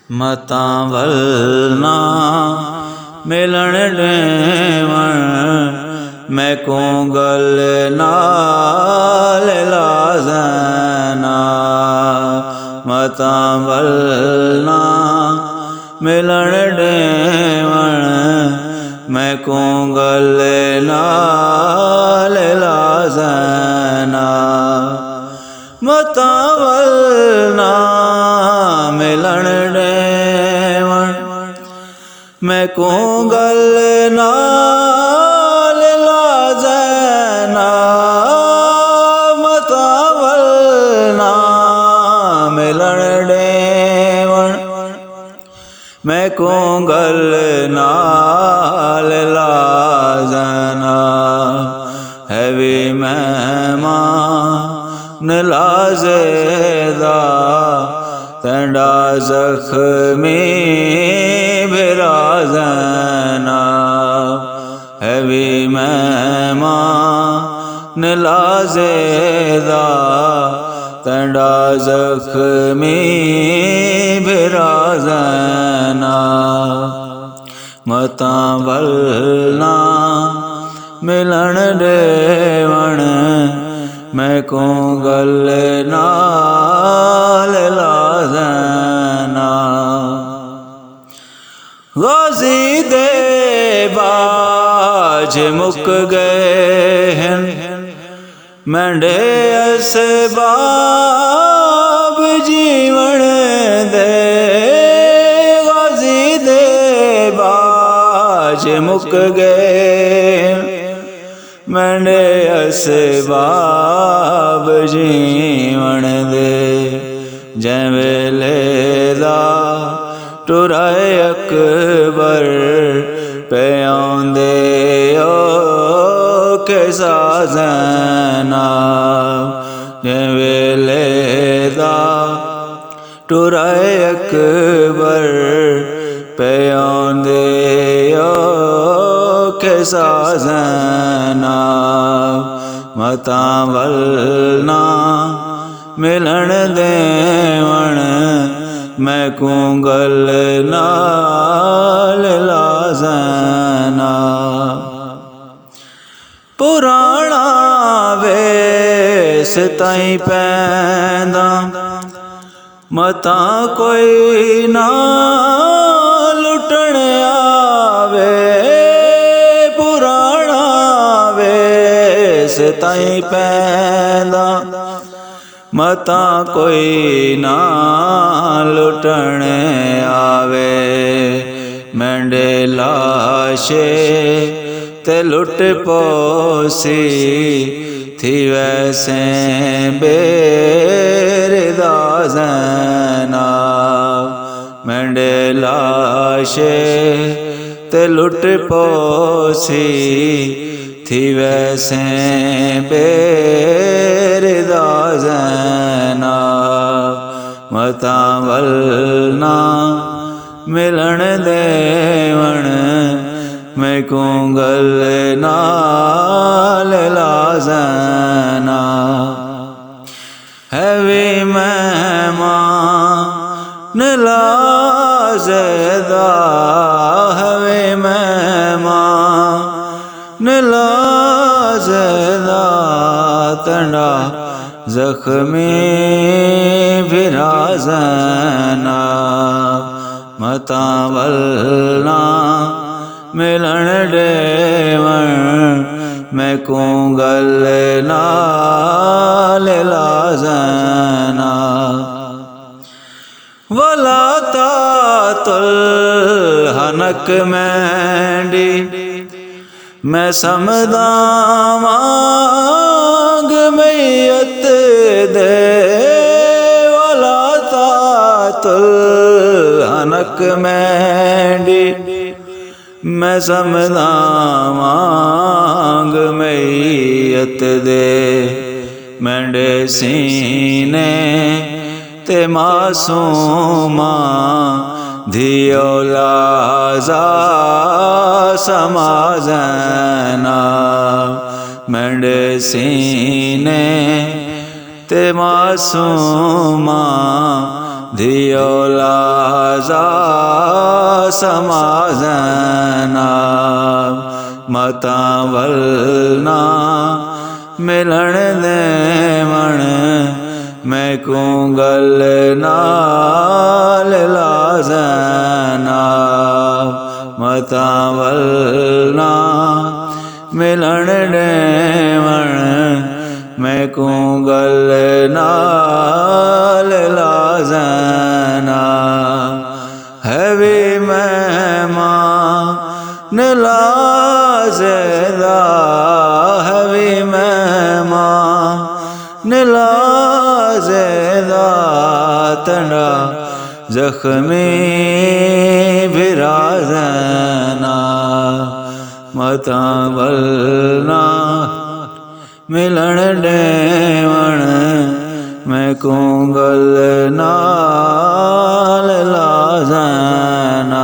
मतां वलना मिलन देवण मैं को गल नाल लाजना। मतां वलना मिलन देवण मैं को गल नाल लाजना। मतां वलना मिलन देवण मैं को गल नाल लाजना। मतां वलना मिलन देवण मैं को गल नाल लाजना। है वी मेहमान लाज़ेदा तंडा ज़ख्मी बिराज़ना। है वी मेहमान लाज़ेदा तंडा ज़ख्मी बिराज़ना। मतां वलना मिलन देवण मैं को गल नाल लाज़ना। गाज़ी दे बाज मुक गए हैं मेंढे असबाब जीवन दे। गाज़ी दे बाज मुक गए मेंढे असबाब जीवन दे। जै वेले दा टुराए अकबर पे आंदे ओ के साजना। जै वेले दा टुराए अकबर पे आंदे ओ के साजना। मतां वलना मिलन देवण मैं को गल नाल लाज़ना। पुराना वेस ताईं पैंदा मतां कोई ना लुटण आवे। पुराना वेस ताईं पैंदा मतां कोई ना लुटण आवे। मेंढे लाशे ते लुट पोसी थी वैसे बेरदाज़ना। मेंढे लाशे ते लुट पोसी थी वैसे बेरदाज़ना। मतां वलना मिलन देवण मैं को गल नाल लाज़ना। है वी मेहमान लाज़ेदा है वी मेहमान लाज़ेदा तंडा ज़ख्मी बिराज़ना। मतां वलना मिलन देवण मैं को गल नाल लाज़ना। वला तातुल हनक मैंडी मैं समदा मांग मैयत दे। वला तातुल हनक मैंडी मैं समदा मांग मैयत दे। मेंढे सीने ते मासूमा धियो लाज़ा समाज़ना। मेंढे सीने ते मासूमा धियो लाजा समाजना मता वलना मिलन देवण मैं कुंगल नाल लाजना मता वलना मिलन देवण मैं कुंगल नाल लाजना हैवी मेहमान लाज़दा हैवी मेहमान लाज़दा तना जख्मी भिराजना मता वलना मिलन देवण मैं कुंगल नाल लाज़ना।